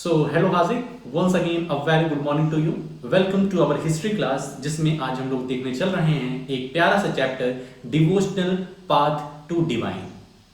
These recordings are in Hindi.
So hello Haziq, once again a very good morning to you. Welcome to our history class, जिसमें आज हम लोग देखने चल रहे हैं एक प्यारा सा chapter devotional path to divine,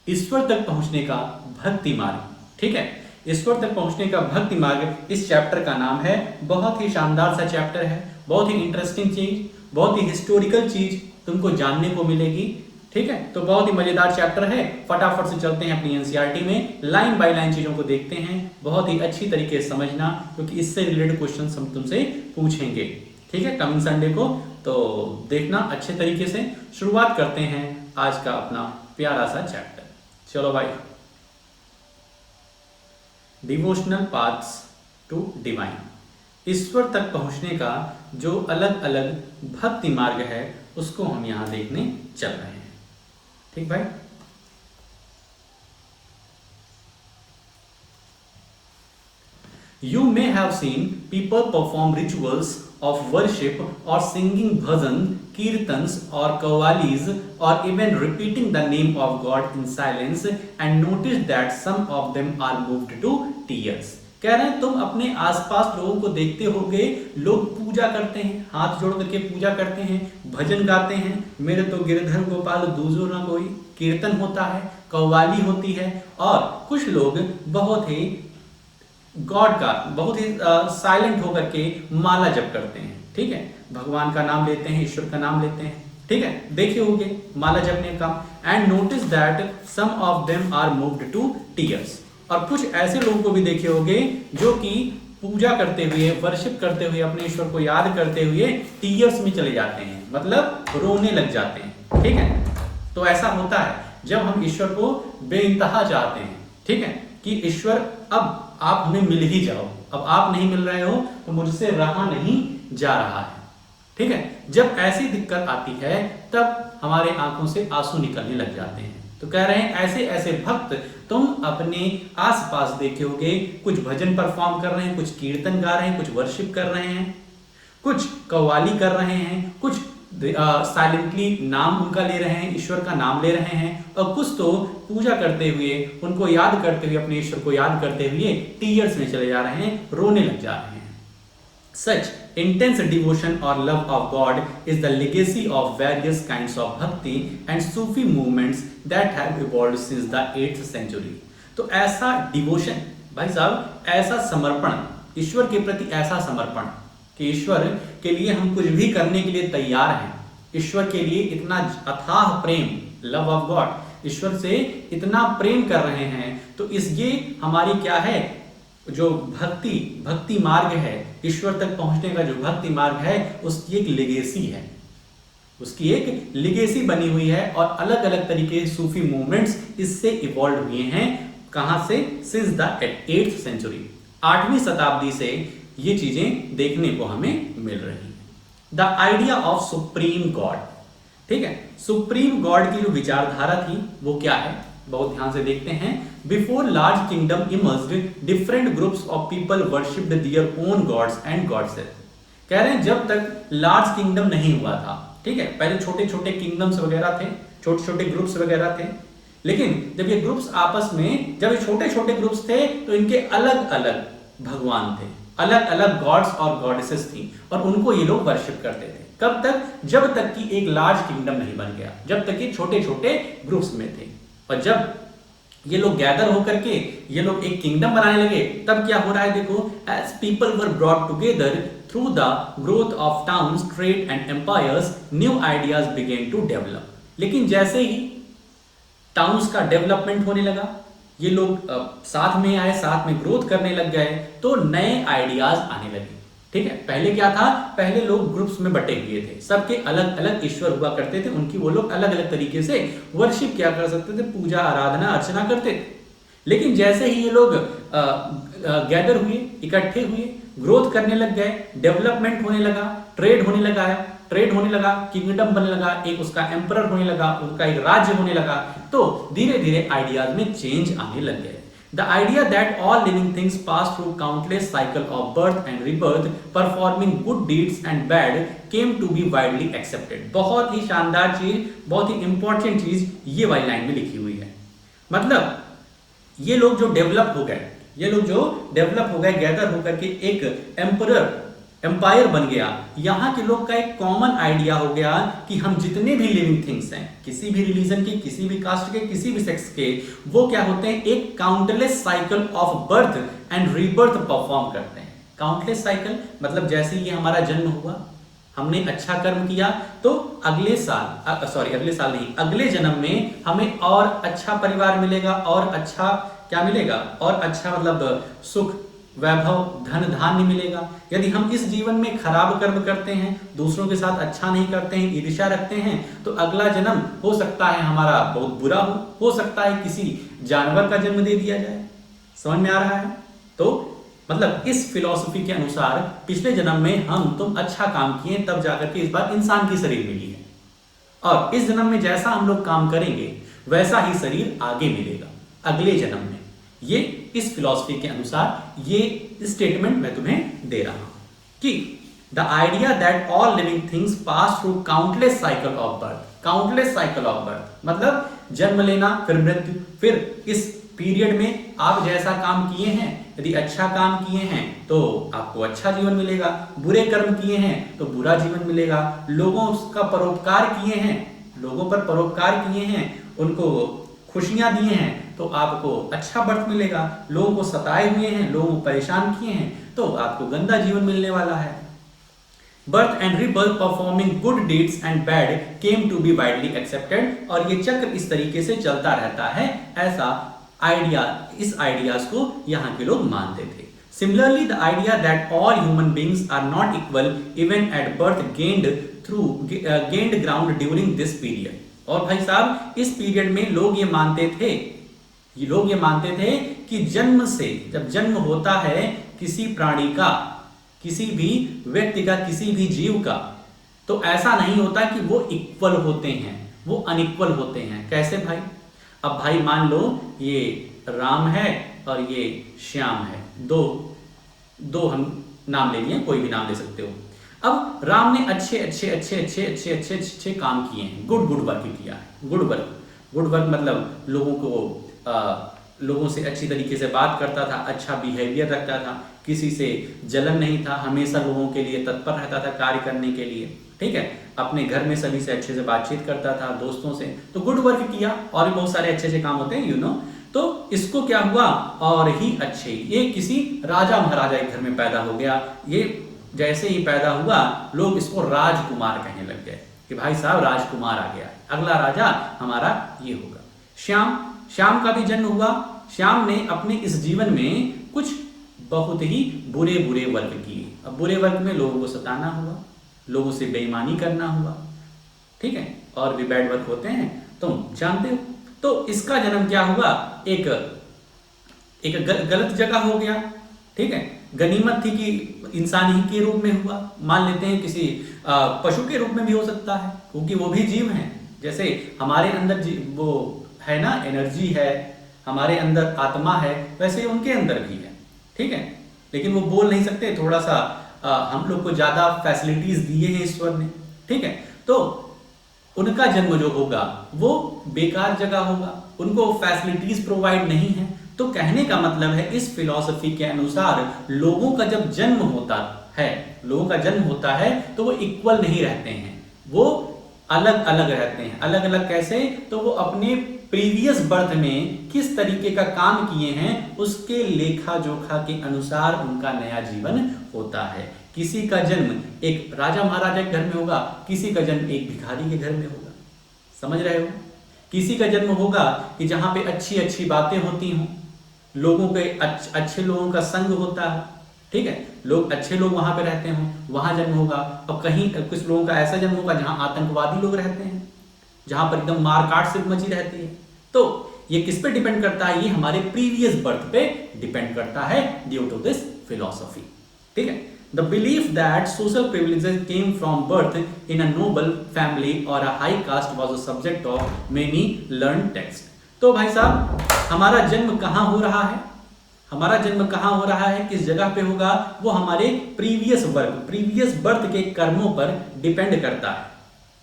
ईश्वर तक पहुंचने का भक्ति मार्ग। ठीक है, ईश्वर तक पहुंचने का भक्ति मार्ग इस चैप्टर का नाम है। बहुत ही शानदार सा चैप्टर है, बहुत ही इंटरेस्टिंग चीज, बहुत ही हिस्टोरिकल चीज तुमको जानने को मिलेगी। ठीक है, तो बहुत ही मजेदार चैप्टर है। फटाफट से चलते हैं अपनी एनसीईआरटी में, लाइन बाय लाइन चीजों को देखते हैं, बहुत ही अच्छी तरीके से समझना, क्योंकि इससे रिलेटेड क्वेश्चन हम तुमसे पूछेंगे। ठीक है, कमिंग संडे को, तो देखना अच्छे तरीके से। शुरुआत करते हैं आज का अपना प्यारा सा चैप्टर। चलो भाई, डिवोशनल पाथ्स टू डिवाइन, ईश्वर तक पहुंचने का जो अलग अलग भक्ति मार्ग है उसको हम यहां देखने चल रहे हैं। ठीक भाई, You may have seen people perform rituals of worship or singing bhajan, kirtans or qawwalis, or even repeating the name of God in silence, and notice that some of them are moved to tears. कह रहे हैं तुम अपने आसपास लोगों को देखते होगे, लोग पूजा करते हैं, हाथ जोड़ करके पूजा करते हैं, भजन गाते हैं, मेरे तो गिरधर गोपाल दूजो न कोई, कीर्तन होता है, कव्वाली होती है, और कुछ लोग बहुत ही गॉड का बहुत ही साइलेंट होकर के माला जप करते हैं। ठीक है, भगवान का नाम लेते हैं, ईश्वर का नाम लेते हैं। ठीक है, देखे होंगे माला जपने का। And notice that some of them are moved to tears, और कुछ ऐसे लोगों को भी देखे होंगे जो कि पूजा करते हुए, वर्शिप करते हुए, अपने ईश्वर को याद करते हुए टीयर्स में चले जाते हैं, मतलब रोने लग जाते हैं। ठीक है, तो ऐसा होता है जब हम ईश्वर को बेइंतहा चाहते हैं। ठीक है, कि ईश्वर अब आप हमें मिल ही जाओ, अब आप नहीं मिल रहे हो तो मुझसे रहा नहीं जा रहा है। ठीक है, जब ऐसी दिक्कत आती है तब हमारे आंखों से आंसू निकलने लग जाते हैं। तो कह रहे हैं ऐसे ऐसे भक्त तुम अपने आसपास देखे होगे, कुछ भजन परफॉर्म कर रहे हैं, कुछ कीर्तन गा रहे हैं, कुछ वर्शिप कर रहे हैं, कुछ कव्वाली कर रहे हैं, कुछ साइलेंटली नाम उनका ले रहे हैं, ईश्वर का नाम ले रहे हैं, और कुछ तो पूजा करते हुए, उनको याद करते हुए, अपने ईश्वर को याद करते हुए टीयर्स में चले जा रहे हैं, रोने लग जा रहे हैं। Such intense devotion or love of God is the legacy of various kinds of bhakti and Sufi movements that have evolved since the 8th century. तो ऐसा डिवोशन, भाई साहब, ऐसा समर्पण, ईश्वर के प्रति ऐसा समर्पण कि ईश्वर के लिए हम कुछ भी करने के लिए तैयार हैं, ईश्वर के लिए इतना अथाह प्रेम, लव ऑफ गॉड, ईश्वर से इतना प्रेम कर रहे हैं, तो ये हमारी क्या है, जो भक्ति मार्ग है, ईश्वर तक पहुंचने का जो भक्ति मार्ग है, उसकी एक लेगेसी है, उसकी एक लेगेसी बनी हुई है, और अलग अलग तरीके के सूफी मूवमेंट्स इससे इवॉल्व हुए हैं। कहां से? सिंस द 8th सेंचुरी, 8वीं शताब्दी से ये चीजें देखने को हमें मिल रही है। The idea of supreme God, ठीक है, सुप्रीम गॉड की जो विचारधारा थी वो क्या है, बहुत ध्यान से देखते हैं। Before large kingdom emerged, different groups of people worshipped their own gods and goddesses. कह रहे हैं जब तक लार्ज किंगडम नहीं हुआ था, ठीक है, पहले छोटे छोटे किंगडम्स वगैरह थे, छोटे छोटे ग्रुप्स वगैरह थे, लेकिन जब ये ग्रुप्स आपस में, जब ये छोटे छोटे ग्रुप्स थे, तो इनके अलग अलग भगवान थे, अलग अलग गॉड्स और गॉडेसेस थी, और उनको ये लोग वर्शिप करते थे। कब तक? जब तक कि एक लार्ज किंगडम नहीं बन गया, जब तक कि छोटे छोटे ग्रुप्स में थे। और जब ये लोग गैदर होकर के ये लोग एक किंगडम बनाने लगे, तब क्या हो रहा है देखो, as people were brought together through the growth of towns, trade and empires, new ideas began to develop. लेकिन जैसे ही टाउन्स का डेवलपमेंट होने लगा, ये लोग साथ में आए, साथ में ग्रोथ करने लग गए, तो नए आइडियाज आने लगे। ठीक है, पहले क्या था, पहले लोग ग्रुप्स में बटे हुए थे, सबके अलग अलग ईश्वर हुआ करते थे, उनकी वो लोग अलग अलग तरीके से वर्शिप क्या कर सकते थे, पूजा आराधना अर्चना करते थे। लेकिन जैसे ही ये लोग गैदर हुए, इकट्ठे हुए, ग्रोथ करने लग गए, डेवलपमेंट होने लगा, ट्रेड होने लगा, किंगडम बनने लगा, एक उसका एम्परर होने लगा, उसका एक राज्य होने लगा, तो धीरे धीरे आइडियाज में चेंज आने लग गए। The idea that all living things pass through countless cycle of birth and rebirth, performing good deeds and bad, came to be widely accepted. बहुत ही शानदार चीज, बहुत ही इंपॉर्टेंट चीज ये वाली लाइन में लिखी हुई है। मतलब ये लोग जो डेवलप हो गए, ये लोग जो डेवलप हो गए, गैदर होकर के एक एम्पायर बन गया। यहाँ के लोग का एक कॉमन आइडिया हो गया कि हम जितने भी लिविंग थिंग्स हैं, किसी भी रिलीजन के, किसी भी कास्ट के, किसी भी सेक्स के, वो क्या होते हैं, एक countless cycle of birth and rebirth perform करते हैं। काउंटलेस साइकिल मतलब जैसे ही हमारा जन्म हुआ, हमने अच्छा कर्म किया, तो अगले साल नहीं, अगले जन्म में हमें और अच्छा परिवार मिलेगा, और अच्छा क्या मिलेगा, और अच्छा मतलब सुख, वैभव, धन धान्य मिलेगा। यदि हम इस जीवन में खराब कर्म करते हैं, दूसरों के साथ अच्छा नहीं करते हैं, ईर्ष्या रखते हैं, तो अगला जन्म हो सकता है हमारा बहुत बुरा हो सकता है किसी जानवर का जन्म दे दिया जाए। समझ में आ रहा है? तो मतलब इस फिलॉसफी के अनुसार पिछले जन्म में हम तुम अच्छा काम किए, तब जाकर के इस बार इंसान की शरीर मिली है, और इस जन्म में जैसा हम लोग काम करेंगे वैसा ही शरीर आगे मिलेगा अगले जन्म में। ये इस फिलॉसफी के अनुसार ये स्टेटमेंट मैं तुम्हें दे रहा हूं कि the idea that all living things pass through countless cycle of birth. Countless cycle of birth मतलब जन्म लेना, फिर मृत्यु, फिर इस पीरियड में आप जैसा काम किए हैं, यदि अच्छा काम किए हैं तो आपको अच्छा जीवन मिलेगा, बुरे कर्म किए हैं तो बुरा जीवन मिलेगा, लोगों का परोपकार किए हैं, लोगों पर परोपकार किए हैं, उनको खुशियां दिए हैं तो आपको अच्छा बर्थ मिलेगा, लोगों को सताए हुए हैं, लोगों को परेशान किए हैं तो आपको गंदा जीवन मिलने वाला है। Birth and rebirth performing good deeds and bad came to be widely accepted. और ये चक्र इस तरीके से चलता रहता है, ऐसा आइडिया, इस आइडियाज को यहाँ के लोग मानते थे। Similarly, the idea that all human beings are not equal even at birth gained ground during this period। और भाई साहब इस पीरियड में लोग ये मानते थे कि जन्म से, जब जन्म होता है किसी प्राणी का, किसी भी व्यक्ति का, किसी भी जीव का, तो ऐसा नहीं होता कि वो इक्वल होते हैं, वो अनइक्वल होते हैं। कैसे भाई? अब भाई मान लो ये राम है और ये श्याम है, दो हम नाम ले लिए, कोई भी नाम ले सकते हो। अब राम ने अच्छे काम किए हैं, गुड वर्क किया है। गुड वर्क मतलब लोगों से अच्छी तरीके से बात करता था, अच्छा बिहेवियर रखता था, किसी से जलन नहीं था, हमेशा लोगों के लिए तत्पर रहता था कार्य करने के लिए, ठीक है, अपने घर में सभी से अच्छे से बातचीत करता था, दोस्तों से, तो गुड वर्क किया। और भी बहुत सारे अच्छे काम होते हैं तो इसको क्या हुआ, और ही अच्छे, ये किसी राजा महाराजा के घर में पैदा हो गया। ये जैसे ही पैदा हुआ लोग इसको राजकुमार कहने लग गए कि भाई साहब राजकुमार आ गया, अगला राजा हमारा ये होगा। श्याम का भी जन्म हुआ। श्याम ने अपने इस जीवन में कुछ बहुत ही बुरे वर्क किए। अब बुरे वर्क में लोगों को सताना हुआ, लोगों से बेईमानी करना हुआ, ठीक है, और भी बैड वर्क होते हैं तुम जानते हो। तो इसका जन्म क्या हुआ, एक गलत जगह हो गया, ठीक है। गनीमत थी कि इंसान ही के रूप में हुआ, मान लेते हैं किसी पशु के रूप में भी हो सकता है, क्योंकि वो भी जीव हैं। जैसे हमारे अंदर वो है ना, एनर्जी है, हमारे अंदर आत्मा है, वैसे उनके अंदर भी है, ठीक है। लेकिन वो बोल नहीं सकते, थोड़ा सा हम लोग को ज्यादा फैसिलिटीज दिए हैं ईश्वर ने, ठीक है। तो उनका जन्म जो होगा वो बेकार जगह होगा, उनको फैसिलिटीज प्रोवाइड नहीं है। तो कहने का मतलब है इस फिलॉसफी के अनुसार लोगों का जब जन्म होता है तो वो इक्वल नहीं रहते हैं, वो अलग अलग रहते हैं। अलग अलग कैसे? तो वो अपने प्रीवियस बर्थ में किस तरीके का काम किए हैं उसके लेखा जोखा के अनुसार उनका नया जीवन होता है। किसी का जन्म एक राजा महाराजा के घर में होगा, किसी का जन्म एक भिखारी के घर में होगा, समझ रहे हो। किसी का जन्म होगा कि जहां पे अच्छी अच्छी बातें होती हों, लोगों के अच्छे लोगों का संग होता है, ठीक है, लोग अच्छे लोग वहां पे रहते हों, वहां जन्म होगा। और कहीं कुछ लोगों का ऐसा जन्म होगा जहां आतंकवादी लोग रहते हैं, जहां पर एकदम मारकाट से मची रहती है। तो ये किस पे डिपेंड करता है? ये हमारे प्रीवियस बर्थ पे डिपेंड करता है ड्यू टू दिस फिलॉसफी, ठीक है। The belief that social privileges came from birth in a noble family or a high caste was a subject of many learned texts। तो भाई साहब हमारा जन्म कहाँ हो रहा है? हमारा जन्म कहाँ हो रहा है, किस जगह पे होगा, वो हमारे प्रीवियस बर्थ के कर्मों पर डिपेंड करता है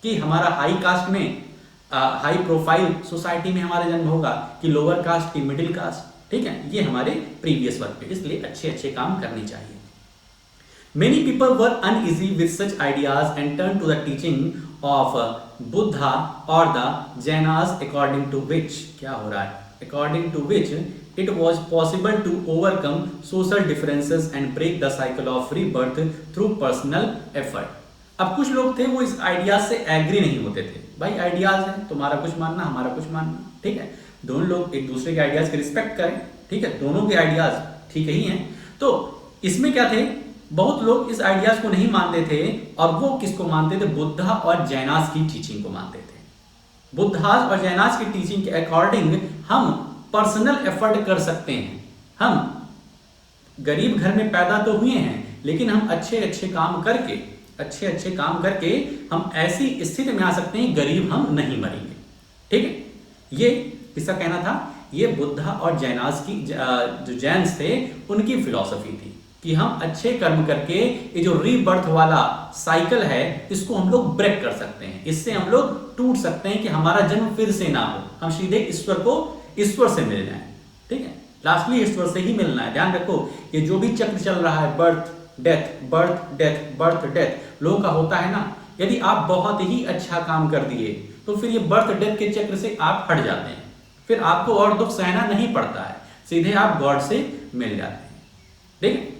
कि हमारा हाई कास्ट में, हाई प्रोफाइल सोसाइटी में हमारा जन्म होगा कि लोअर कास्ट की मिडिल कास्ट, ठीक है, ये हमारे प्रीवियस वर्क पे, इसलिए अच्छे अच्छे काम करने चाहिए। Many people were uneasy with such ideas and turned to the teaching of Buddha or the Jainas, according to which क्या हो रहा है? According to which it was possible to overcome social differences and break the cycle of rebirth through personal effort. अब कुछ लोग थे वो इस आइडियाज से एग्री नहीं होते थे। भाई आइडियाज है, तुम्हारा कुछ मानना हमारा कुछ मानना, ठीक है, दोनों लोग एक दूसरे के आइडियाज की रिस्पेक्ट करें, ठीक है, दोनों के आइडियाज ठीक ही हैं। तो इसमें क्या थे, बहुत लोग इस आइडियाज को नहीं मानते थे, और वो किसको मानते थे? बुद्धा और जैनास की टीचिंग को मानते थे। बुद्धास और जैनास की टीचिंग के अकॉर्डिंग हम पर्सनल एफर्ट कर सकते हैं। हम गरीब घर में पैदा तो हुए हैं, लेकिन हम अच्छे अच्छे काम करके हम ऐसी स्थिति में आ सकते हैं, गरीब हम नहीं मरेंगे, ठीक है। ये किसका कहना था? ये बुद्धा और जैनास की, जो जैन्स थे उनकी फिलॉसफी थी कि हम अच्छे कर्म करके ये जो रीबर्थ वाला साइकिल है इसको हम लोग ब्रेक कर सकते हैं, इससे हम लोग टूट सकते हैं कि हमारा जन्म फिर से ना हो, हम सीधे ईश्वर से मिल जाएं, ठीक है, लास्टली ईश्वर से ही मिलना है। ध्यान रखो, ये जो भी चक्र चल रहा है, बर्थ डेथ लोगों का होता है ना, यदि आप बहुत ही अच्छा काम कर दिए तो फिर ये बर्थ डेथ के चक्र से आप हट जाते हैं, फिर आपको और दुख सहना नहीं पड़ता है, सीधे आप गॉड से मिल जाते हैं, ठीक है।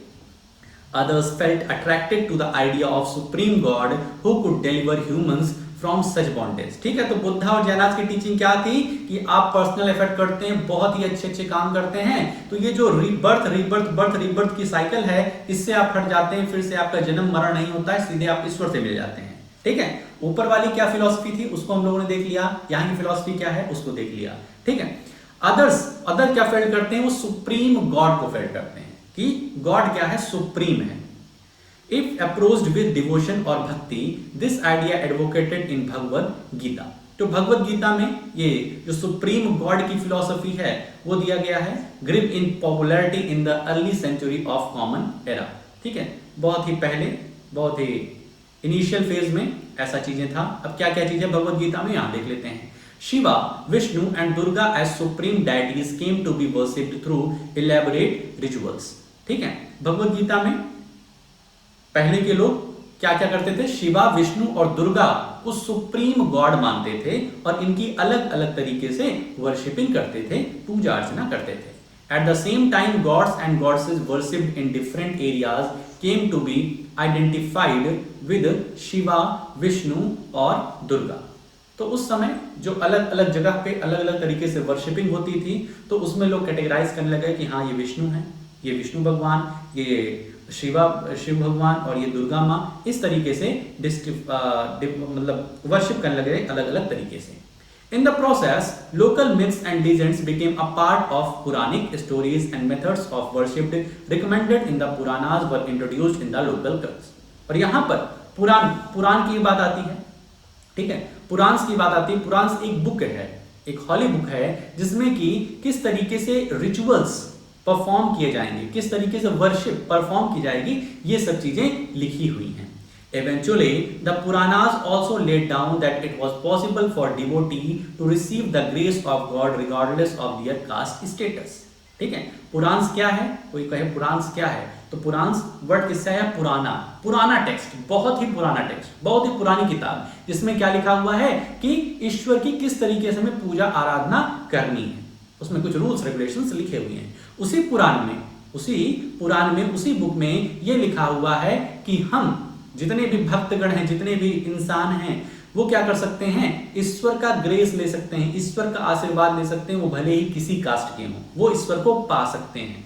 Others felt attracted to the idea of supreme God who could deliver humans from such bondage. ठीक है, तो बुद्धा और जैनास की टीचिंग क्या थी कि आप पर्सनल एफर्ट करते हैं, बहुत ही अच्छे अच्छे काम करते हैं, तो ये जो रीबर्थ की साइकिल है, इससे आप हट जाते हैं, फिर से आपका जन्म मरण नहीं होता है, सीधे आप ईश्वर से मिल जाते हैं, ठीक है। ऊपर वाली क्या फिलॉसफी थी उसको हम लोगों ने देख लिया, यहाँ की फिलॉसफी क्या है उसको देख लिया, ठीक है। अदर क्या फेल्ट करते हैं? वो सुप्रीम गॉड को फेल्ट करते हैं कि गॉड क्या है? सुप्रीम है। इफ अप्रोच्ड विद डिवोशन और भक्ति, दिस आइडिया एडवोकेटेड इन भगवद गीता। तो भगवद गीता में ये जो सुप्रीम गॉड की फिलॉसफी है वो दिया गया है, grip in popularity in the early century of common era, ठीक है, बहुत ही पहले, बहुत ही इनिशियल फेज में ऐसा चीजें था। अब क्या क्या चीजें भगवद गीता में यहां देख लेते हैं। Shiva, Vishnu and Durga as supreme deities came to be worshipped through elaborate rituals. ठीक है, भगवद गीता में पहले के लोग क्या क्या करते थे? शिवा, विष्णु और दुर्गा को सुप्रीम गॉड मानते थे और इनकी अलग अलग तरीके से वर्शिपिंग करते थे, पूजा अर्चना करते थे। At the same time, gods and goddesses worshipped in different areas came to be identified with Shiva, Vishnu और दुर्गा। तो उस समय जो अलग अलग जगह पे अलग अलग तरीके से वर्शिपिंग होती थी, तो उसमें लोग कैटेगराइज करने लगे कि हाँ ये विष्णु है, ये विष्णु भगवान, ये शिव भगवान और ये दुर्गा माँ, इस तरीके से मतलब वर्शिप करने लगे अलग अलग तरीके से। In the process, local myths and legends became a part of Puranic stories and methods of worship recommended in the Puranas were introduced in the local cults. और यहाँ पर पुराण की बात आती है, ठीक है, पुराण्स की बात आती है। पुराण्स एक बुक है, एक हॉली बुक है, जिसमें कि किस तरीके से रिचुअल्स परफॉर्म किए जाएंगे, किस तरीके से वर्शिप परफॉर्म की जाएगी, ये सब चीजें लिखी हुई हैं। Eventually, the Puranas also laid down that it was possible for devotee to receive the grace of God regardless of their caste status. ठीक है, पुराण्स क्या है? कोई कहे पुराण्स क्या है, तो पुराण्स वर्ड किससे है? पुराना टेक्स्ट, बहुत ही पुराना टेक्स्ट, बहुत ही पुरानी किताब, जिसमें क्या लिखा हुआ है कि ईश्वर की किस तरीके से हमें पूजा आराधना करनी है, उसमें कुछ रूल्स रेगुलेशंस लिखे हुए हैं। उसी पुराण में उसी बुक में ये लिखा हुआ है कि हम जितने भी भक्तगण हैं, जितने भी इंसान हैं, वो क्या कर सकते हैं? ईश्वर का ग्रेस ले सकते हैं, ईश्वर का आशीर्वाद ले सकते हैं, वो भले ही किसी कास्ट के हों, वो ईश्वर को पा सकते हैं,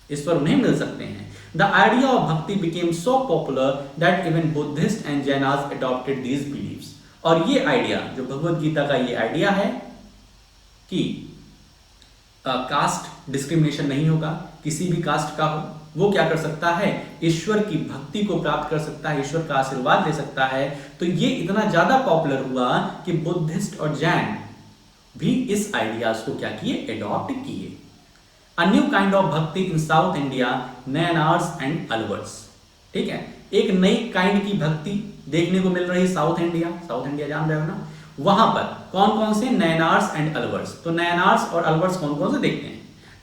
ईश्वर उन्हें मिल सकते हैं। The idea of bhakti became so popular that even Buddhists and Jainas adopted these beliefs. और ये आइडिया, जो भगवद गीता का ये आइडिया है कि कास्ट डिस्क्रिमिनेशन नहीं होगा, किसी भी कास्ट का हो, वो क्या कर सकता है? ईश्वर की भक्ति को प्राप्त कर सकता है, ईश्वर का आशीर्वाद ले सकता है। तो ये इतना ज्यादा पॉपुलर हुआ कि बुद्धिस्ट और जैन भी इस आइडियाज को क्या किए? एडॉप्ट किए। A new kind of bhakti in south India, Nayanars and Alvars. ठीक है, एक नई काइंड की भक्ति देखने को मिल रही साउथ इंडिया जान रहे हो ना, वहां पर कौन कौन से? नयनार्स एंड अलवर्स। तो नयनार्स और अलवर्स कौन कौन से देखते हैं?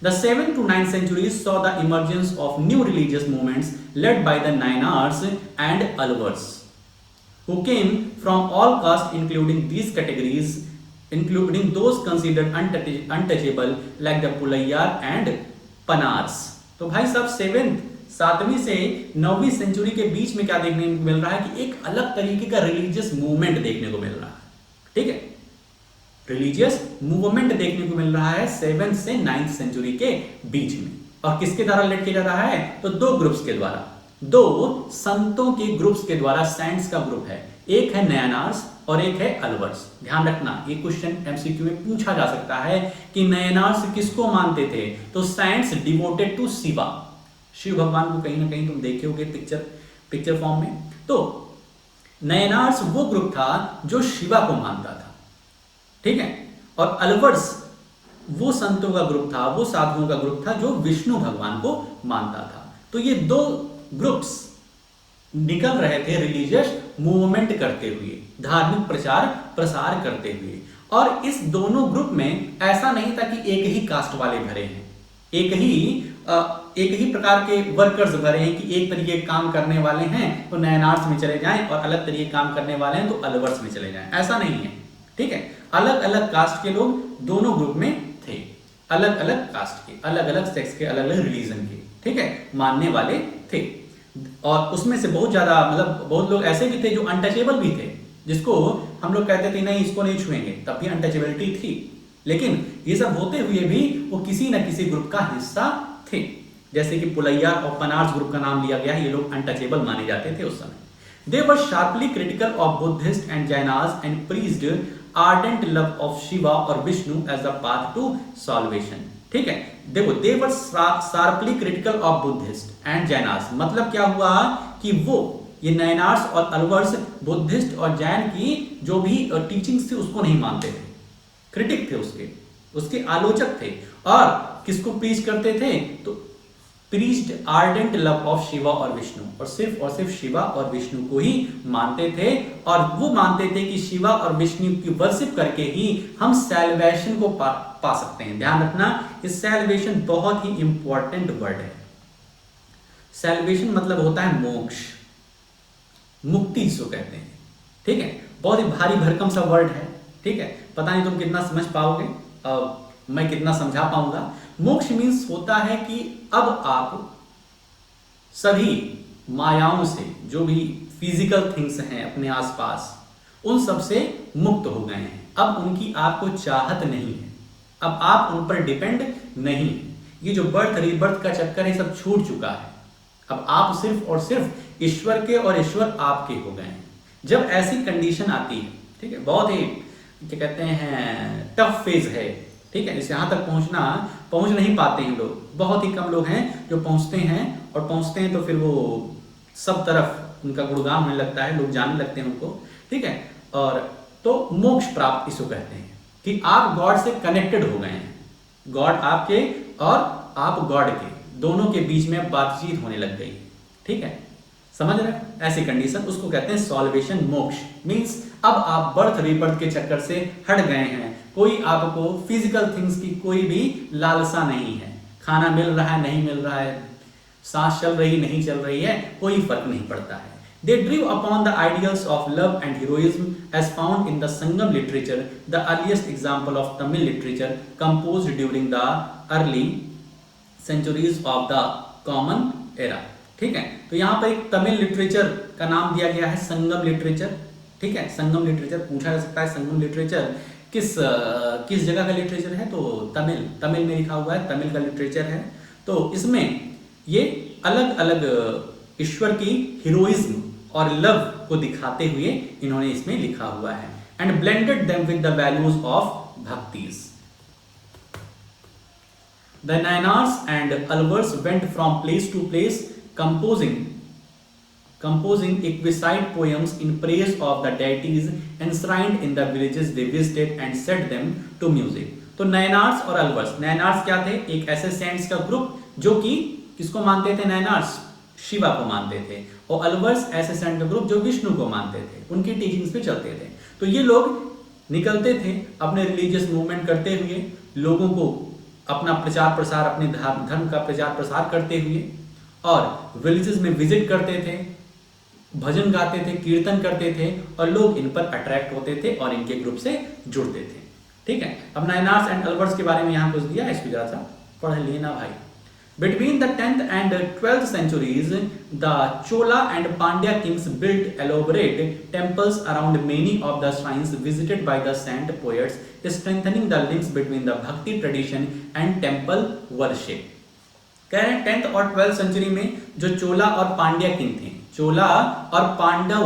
The 7th to 9th centuries saw the emergence of new religious movements led by the Nainars and Alvars, who came from all castes, including these categories, including those considered untouchable like the Pulaiyar and Panars. तो भाई साहब 7वीं से 9वीं सेंचुरी के बीच में क्या देखने को मिल रहा है कि एक अलग तरीके का रिलीजियस मूवमेंट देखने को मिल रहा है। ठीक है, रिलीजियस मूवमेंट देखने को मिल रहा है 7th से 9th सेंचुरी के बीच में। और किसके द्वारा लेड किया जा रहा है? तो दो ग्रुप्स के द्वारा, दो संतों के ग्रुप्स के द्वारा। सेंट्स का ग्रुप है, एक है नयनार्स और एक है अलवर्स। ध्यान रखना, ये क्वेश्चन एमसीक्यू में पूछा जा सकता है कि नयनार्स किसको मानते थे? तो saints devoted to Shiva, Shiv भगवान को कहीं ना कहीं तुम देखे होगे पिक्चर फॉर्म में। तो नयनार्स वो ग्रुप था जो शिवा को मानता था। ठीक है, और अलवर्स वो संतों का ग्रुप था, वो साधुओं का ग्रुप था जो विष्णु भगवान को मानता था। तो ये दो ग्रुप्स निकल रहे थे रिलीजियस मूवमेंट करते हुए, धार्मिक प्रचार प्रसार करते हुए। और इस दोनों ग्रुप में ऐसा नहीं था कि एक ही कास्ट वाले भरे हैं, एक ही प्रकार के वर्कर्स भरे हैं कि एक तरीके काम करने वाले हैं तो नयनार्स में चले जाएं और अलग तरीके काम करने वाले हैं तो अलवर्स में चले जाएं। ऐसा नहीं है। ठीक है, अलग अलग कास्ट के लोग दोनों ग्रुप में थे, अलग अलग कास्ट के, अलग अलग सेक्स के, अलग अलग रिलीजन के। ठीक है, मानने वाले थे। और उसमें से बहुत ज्यादा, मतलब बहुत लोग ऐसे भी थे जो अनटचेबल भी थे, जिसको हम लोग कहते थे नहीं इसको नहीं छुएंगे, तब भी अनटचेबिलिटी थी। लेकिन ये सब होते हुए भी वो किसी न किसी ग्रुप का हिस्सा थे। जैसे कि पुलैयार और पनार्स ग्रुप का नाम लिया गया है, ये लोग अनटचेबल माने जाते थे उस समय। They were sharply critical of Buddhists and Jainas and preached ardent love of Shiva or Vishnu as the path to salvation. ठीक है, देखो they were sharply critical of Buddhists and Jainas, मतलब क्या हुआ कि वो ये नयनार्स और अलवर्स बुद्धिस्ट और जैन की जो भी टीचिंग्स थी उसको नहीं मानते थे, क्रिटिक थे उसके आलोचक थे। और किसको प्रीच करते थे? तो preached ardent love of Shiva और विष्णु, और सिर्फ शिवा और विष्णु को ही मानते थे। और वो मानते थे कि शिवा और विष्णु की वर्शिप करके ही हम सैल्वेशन को पा सकते हैं। ध्यान रखना, इस सैल्वेशन बहुत ही इंपॉर्टेंट वर्ड है। सैल्वेशन मतलब होता है मोक्ष, मुक्ति जिसको कहते हैं। ठीक है, बहुत ही भारी भरकम सा वर्ड है। ठीक है, पता नहीं तुम कितना समझ पाओगे, मैं कितना समझा पाऊंगा। मोक्ष मीन्स होता है कि अब आप सभी मायाओं से, जो भी फिजिकल थिंग्स हैं अपने आसपास, उन सब से मुक्त हो गए हैं। अब उनकी आपको चाहत नहीं है, अब आप उन पर डिपेंड नहीं है। ये जो बर्थ रीबर्थ का चक्कर है सब छूट चुका है। अब आप सिर्फ और सिर्फ ईश्वर के और ईश्वर आपके हो गए हैं। जब ऐसी कंडीशन आती है, ठीक है, बहुत ही क्या कहते हैं टफ फेज है। ठीक है, इसे यहाँ तक पहुंच नहीं पाते हैं लोग, बहुत ही कम लोग हैं जो पहुंचते हैं, और पहुंचते हैं तो फिर वो सब तरफ उनका गुणगान होने लगता है, लोग जानने लगते हैं उनको। ठीक है, और तो मोक्ष प्राप्त इसको कहते हैं कि आप गॉड से कनेक्टेड हो गए हैं, गॉड आपके और आप गॉड के, दोनों के बीच में बातचीत होने लग गई। ठीक है, समझ रहे? ऐसी कंडीशन उसको कहते हैं सॉल्वेशन, मोक्ष। मींस अब आप बर्थ रीबर्थ के चक्कर से हट गए हैं, कोई आपको फिजिकल थिंग्स की कोई भी लालसा नहीं है। खाना मिल रहा है नहीं मिल रहा है, सांस चल रही नहीं चल रही है, कोई फर्क नहीं पड़ता है। They drew upon the ideals of love and heroism as found in the Sangam literature, the earliest example of Tamil literature composed during the early centuries of the Common Era. ठीक है, तो यहाँ पर एक तमिल लिटरेचर का नाम दिया गया है संगम लिटरेचर। ठीक है, संगम लिटरेचर पूछा जा सकता है, संगम लिटरेचर किस जगह का लिटरेचर है? तो तमिल में लिखा हुआ है, तमिल का लिटरेचर है। तो इसमें ये अलग अलग ईश्वर की हीरोइज्म और लव को दिखाते हुए इन्होंने इसमें लिखा हुआ है। And blended them with the values of bhaktis. The Nainars and Alvars went from place to place composing exquisite poems in praise of the deities enshrined in the villages they visited and set them to music. तो नयनार्स और अलवर्स, नयनार्स क्या थे? एक ऐसे सेंट्स का ग्रुप जो कि किसको मानते थे? नयनार्स शिवा को मानते थे, और अलवर्स ऐसे सेंट का ग्रुप जो विष्णु को मानते थे, उनकी टीचिंग्स पे चलते थे। तो ये लोग निकलते थे अपने रिलीजियस मूवमेंट करते हुए, लोगों को अपना प्रचार प्रसार, अपने धर्म का प्रचार प्रसार करते हुए, और विलेजेस में विजिट करते थे, भजन गाते थे, कीर्तन करते थे, और लोग इन पर अट्रैक्ट होते थे और इनके ग्रुप से जुड़ते थे। ठीक है, अब नायनार्स एंड अलवर्स के बारे में यहाँ कुछ दिया है, इसको जरा सा पढ़ लेना भाई। Between the 10th and 12th centuries, the Chola and Pandya kings built elaborate temples around many of the shrines visited by the saint poets, strengthening the links between the Bhakti tradition and temple worship. कह रहे हैं 10th और 12th सेंचुरी में जो चोला और पांड्या किंग थे, चोला और पांड्या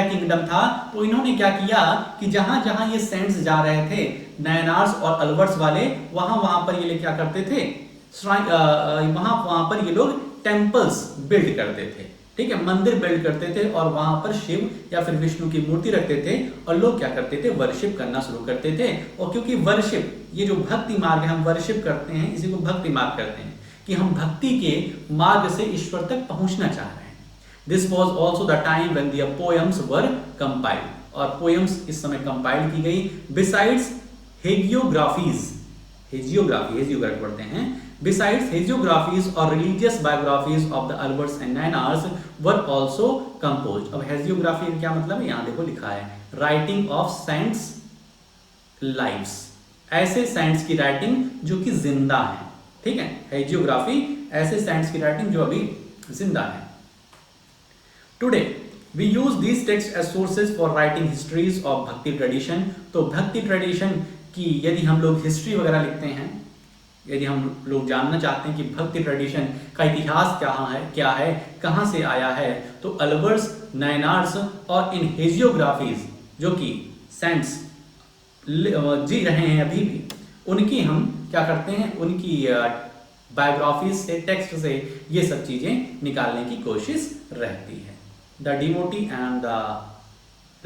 किंगडम था, तो इन्होंने क्या किया कि जहां जहां ये सेंट्स जा रहे थे, नायनार्स और अलवर्स वाले, वहां पर ये क्या करते थे, वहां पर ये लोग टेम्पल्स बिल्ड करते थे। ठीक है, मंदिर बिल्ड करते थे और वहां पर शिव या फिर विष्णु की मूर्ति रखते थे, और लोग क्या करते थे, वर्शिप करना शुरू करते थे। और क्योंकि वर्शिप, ये जो भक्ति मार्ग है, हम वर्शिप करते हैं, इसी को भक्ति मार्ग करते हैं, कि हम भक्ति के मार्ग से ईश्वर तक पहुंचना चाह रहे हैं। This was also the time when the poems were compiled, और पोएम्स इस समय कंपाइल की गई। बिसाइड्स हेजियोग्राफीज, हेजियोग्राफी पढ़ते हैं, besides hagiographies or religious biographies of the Alberts and Nainars were also composed। अब hagiography क्या मतलब है, यहाँ देखो लिखा है, writing of saints lives, ऐसे saints की राइटिंग जो कि जिंदा है। ठीक है, hagiography ऐसे saints की राइटिंग जो अभी जिंदा है। Today we use these texts as sources for writing histories of bhakti tradition। तो भक्ति ट्रेडिशन की यदि हम लोग हिस्ट्री वगैरह लिखते हैं, यदि हम लोग जानना चाहते हैं कि भक्ति ट्रेडिशन का इतिहास क्या है, कहाँ से आया है, तो अलवर्स, नायनार्स और इन हेजियोग्राफीज जो कि सेंट्स जी रहे हैं अभी भी, उनकी हम क्या करते हैं, उनकी बायोग्राफीज से, टेक्स्ट से ये सब चीजें निकालने की कोशिश रहती है। The devotee and the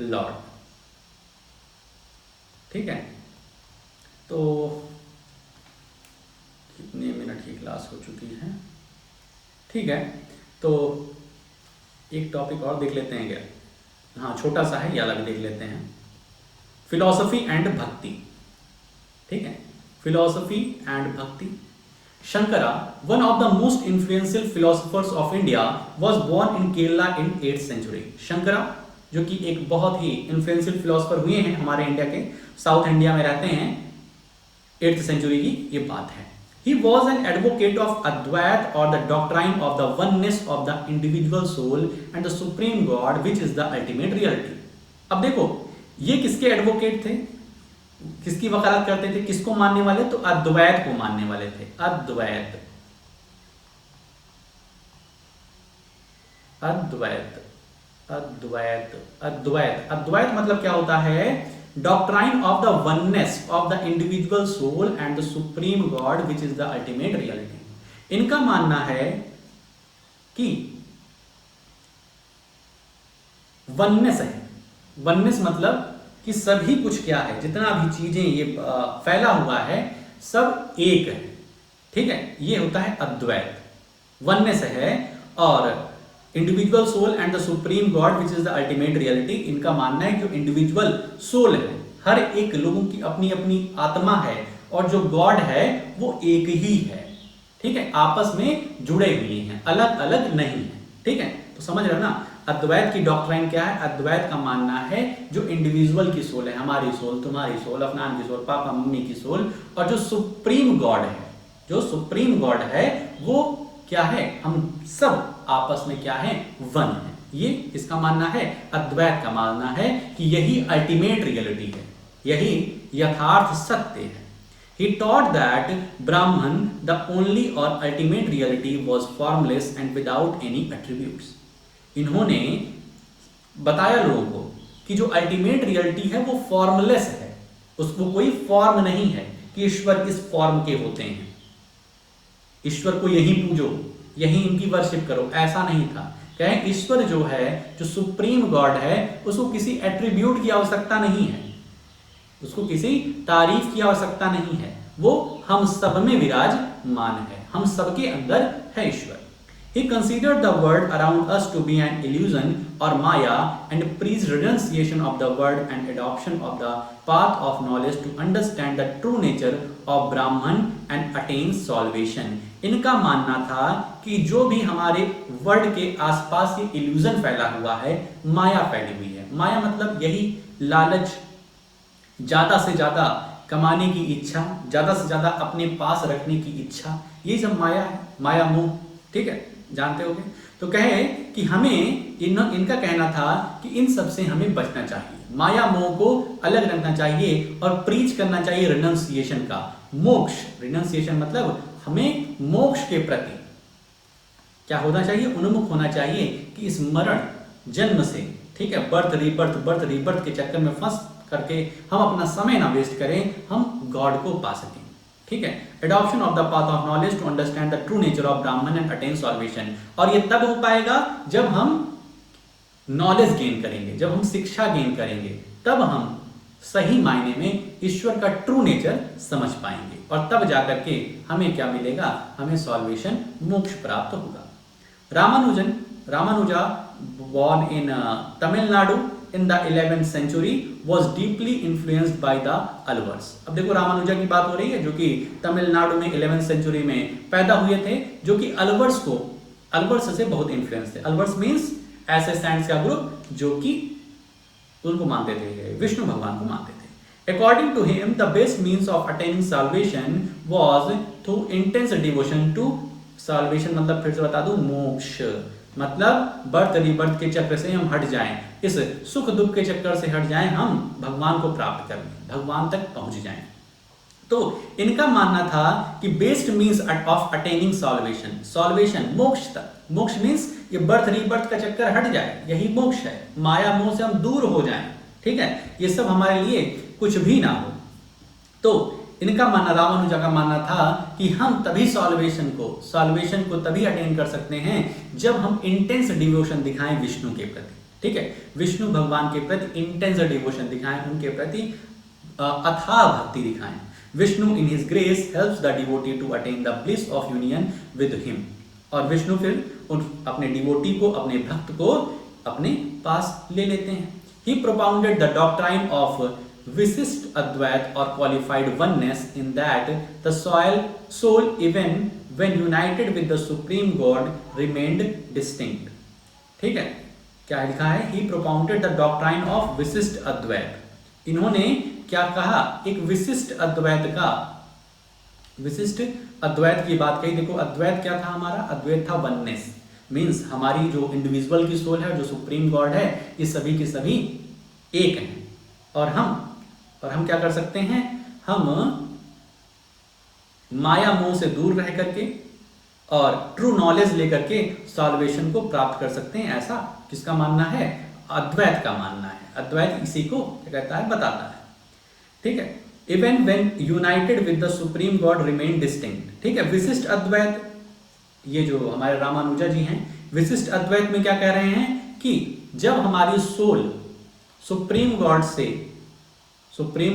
Lord. ठीक है, तो कितने मिनट की क्लास हो चुकी है? ठीक है, तो एक टॉपिक और देख लेते हैं क्या? हाँ, छोटा सा है, ये अलग देख लेते हैं। फिलॉसफी एंड भक्ति। ठीक है, philosophy and bhakti. Shankara, one of the most influential philosophers of India, was born in Kerala in 8th century. Shankara जो कि एक बहुत ही इन्फ्लुएंशियल फिलोसोफर हुए हैं हमारे इंडिया के, साउथ इंडिया में रहते हैं, 8th सेंचुरी की ये बात है। He was an advocate of Advait, or the doctrine of the oneness of the individual soul and the supreme God, which is the ultimate reality। अब देखो, ये किसके एडवोकेट थे, किसकी वकालत करते थे, किसको मानने वाले, तो अद्वैत को मानने वाले थे। अद्वैत, अद्वैत, अद्वैत, अद्वैत, अद्वैत मतलब क्या होता है, doctrine of the oneness of the individual soul and the supreme God which is the ultimate reality. इनका मानना है कि वननेस है, वननेस मतलब कि सभी कुछ क्या है, जितना भी चीजें ये फैला हुआ है, सब एक है। ठीक है, ये होता है अद्वैत, वननेस है। और individual soul and the supreme God which is the ultimate reality, इनका मानना है जो इंडिविजुअल सोल है, हर एक लोगों की अपनी अपनी आत्मा है, और जो गॉड है वो एक ही है। ठीक है, आपस में जुड़े हुए हैं, अलग अलग नहीं है। ठीक है, तो समझ रहे हो ना, अद्वैत की डॉक्ट्राइन क्या है, अद्वैत का मानना है जो इंडिविजुअल की सोल है, हमारी सोल, तुम्हारी सोल, अफनान की सोल, पापा मम्मी की सोल, और जो सुप्रीम गॉड है, जो सुप्रीम गॉड है वो क्या है, हम सब आपस में क्या है, वन है। ये इसका मानना है, अद्वैत का मानना है कि यही अल्टीमेट रियलिटी है, यही यथार्थ सत्य है। He taught that Brahman, the only or ultimate reality, was formless and without any attributes। इन्होंने बताया लोगों को कि जो अल्टीमेट रियलिटी है वो फॉर्मलेस है, उसको कोई फॉर्म नहीं है कि ईश्वर इस फॉर्म के होते हैं, ईश्वर को यही पूजो, यही इनकी वर्शिप करो, ऐसा नहीं था। कहें ईश्वर जो है, जो सुप्रीम गॉड है, उसको किसी एट्रीब्यूट की आवश्यकता नहीं है, उसको किसी तारीफ की आवश्यकता नहीं है, वो हम सब में विराजमान है, हम सबके अंदर है ईश्वर। He considered the world around us to be an illusion or Maya and preached renunciation of the world and adoption of the path of knowledge to understand the true nature of Brahman and attain salvation. इनका मानना था कि जो भी हमारे वर्ल्ड के आसपास ये इल्यूजन फैला हुआ है, माया फैली हुई है। माया मतलब यही लालच, ज्यादा से ज्यादा कमाने की इच्छा, ज्यादा से ज्यादा अपने पास रखने की इच्छा, ये सब माया है, माया मोह, ठीक है, जानते होंगे। तो कहे कि हमें इनका कहना था कि इन सब से हमें बचना चाहिए, माया मोह को अलग रखना चाहिए और प्रीच करना चाहिए रिनंसिएशन का, मोक्ष। रिनंसिएशन मतलब हमें मोक्ष के प्रति क्या होना चाहिए, उन्मुख होना चाहिए कि इस मरण जन्म से, ठीक है, बर्थ रीबर्थ के चक्कर में फंस करके हम अपना समय ना वेस्ट करें, हम गॉड को पा सकें, ठीक है। Adoption of the path of knowledge to understand the true nature of Brahman and attain salvation. और ये तब हो पाएगा जब हम नॉलेज गेन करेंगे, जब हम शिक्षा गेन करेंगे, तब हम सही मायने में ईश्वर का ट्रू नेचर समझ पाएंगे और तब जाकर के हमें क्या मिलेगा, हमें सॉल्वेशन, मोक्ष प्राप्त होगा। Ramanuja born in Tamil Nadu in the 11th century was deeply influenced by the Alvars। अब देखो रामानुजा की बात हो रही है जो कि तमिलनाडु में 11th सेंचुरी में पैदा हुए थे, जो कि अल्वर्स से बहुत इन्फ्लुएंस थे। अल्वर्स मीन्स ऐसे सेंट्स का ग्रुप जो कि उनको मानते थे, विष्णु भगवान को मानते थे। According to him, the best means of attaining salvation was through intense devotion to salvation, मतलब फिर से बता दूं, मोक्ष मतलब बर्थ रीबर्थ के चक्र से हम हट जाएं, इस सुख दुख के चक्कर से हट जाएं, हम भगवान को प्राप्त कर लें, भगवान तक पहुंच जाएं। तो इनका मानना था कि best means of attaining solvation मोक्ष तक। मोक्ष मीन्स ये बर्थ रीबर्थ का चक्कर हट जाए, यही मोक्ष है, माया मोह से हम दूर हो जाएं, ठीक है, ये सब हमारे लिए कुछ भी ना हो। तो इनका मानना, रामानुजा का मानना था कि हम तभी सॉल्वेशन को तभी अटेन कर सकते हैं जब हम इंटेंस डिवोशन दिखाएं विष्णु के प्रति, ठीक है, विष्णु भगवान के प्रति इंटेंस डिवोशन दिखाएं, उनके प्रति अथाह भक्ति दिखाएं। Vishnu in his grace helps the devotee to attain the bliss of union with him. और विष्णु फिर अपने डिवोटी को, अपने भक्त को अपने पास ले लेते हैं। He propounded the doctrine of Visist Advait or qualified oneness in that the soul even when united with the supreme God remained distinct। ठीक है, क्या लिखा है, he propounded the doctrine of विशिष्ट अद्वैत। इन्होंने क्या कहा, एक विशिष्ट अद्वैत की बात कही। देखो अद्वैत क्या था हमारा, अद्वैत था वननेस, मीन्स हमारी जो इंडिविजुअल की सोल है, जो सुप्रीम गॉड है, ये सभी के सभी एक हैं। और हम क्या कर सकते हैं, हम माया मोह से दूर रह करके और ट्रू नॉलेज लेकर के सॉल्वेशन को प्राप्त कर सकते हैं, ऐसा किसका मानना है, अद्वैत का मानना है। अद्वैत इसी को क्या कहता है, बताता है, ठीक है। Even when United with the supreme God remain distinct, ठीक है। विशिष्ट अद्वैत, ये जो हमारे रामानुजा जी हैं, विशिष्ट अद्वैत में क्या कह रहे हैं कि जब हमारी सोल सुप्रीम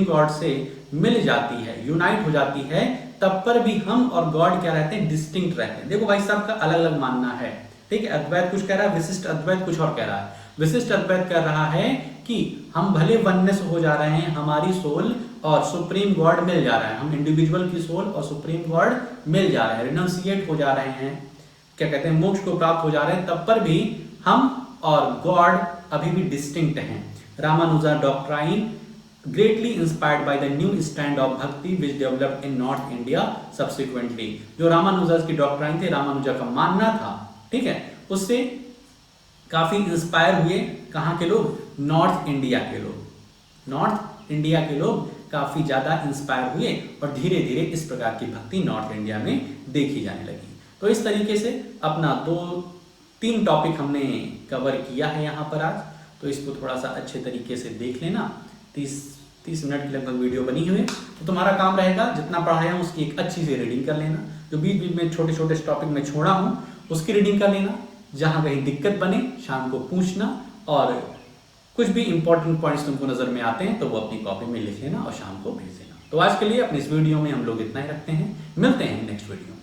गॉड से मिल जाती है, यूनाइट हो जाती है, तब पर भी हम और गॉड क्या रहते हैं, डिस्टिंक्ट रहते हैं। देखो भाई साहब का अलग अलग मानना है, ठीक है। अद्वैत कुछ कह रहा है, विशिष्ट अद्वैत कुछ और कह रहा है। विशिष्ट अद्वैत कह रहा है कि हम भले वननेस हो जा रहे हैं, हमारी सोल और सुप्रीम गॉड मिल जा रहा है, हम इंडिविजुअल की सोल और सुप्रीम गॉड मिल जा रहे हैं, रिनाउंसिएट हो जा रहे हैं, क्या कहते हैं, मोक्ष को प्राप्त हो जा रहे हैं, तब पर भी हम और गॉड अभी भी डिस्टिंक्ट हैं। Ramanuja doctrine greatly inspired by the new stand of bhakti which developed in North India subsequently। जो रामानुजा की डॉक्ट्राइन थे, रामानुजा का मानना था, ठीक है, उससे काफी इंस्पायर हुए कहाँ के लोग, नॉर्थ इंडिया के लोग काफी ज्यादा इंस्पायर हुए और धीरे धीरे इस प्रकार की भक्ति नॉर्थ इंडिया में देखी जाने लगी। तो इस तरीके से अपना 2-3 टॉपिक हमने कवर किया है यहाँ पर आज, तो इसको थोड़ा सा अच्छे तरीके से देख लेना। 30 मिनट की लगभग वीडियो बनी हुई है, तो तुम्हारा काम रहेगा जितना पढ़ाया हूँ उसकी एक अच्छी सी रीडिंग कर लेना, जो बीच बीच में छोटे छोटे टॉपिक में छोड़ा हूँ उसकी रीडिंग कर लेना, जहाँ कहीं दिक्कत बने शाम को पूछना, और कुछ भी इंपॉर्टेंट पॉइंट्स तुमको नजर में आते हैं तो वो अपनी कॉपी में लिख लेना और शाम को भेज देना। तो आज के लिए अपनी इस वीडियो में हम लोग इतना ही रखते हैं, मिलते हैं नेक्स्ट वीडियो में।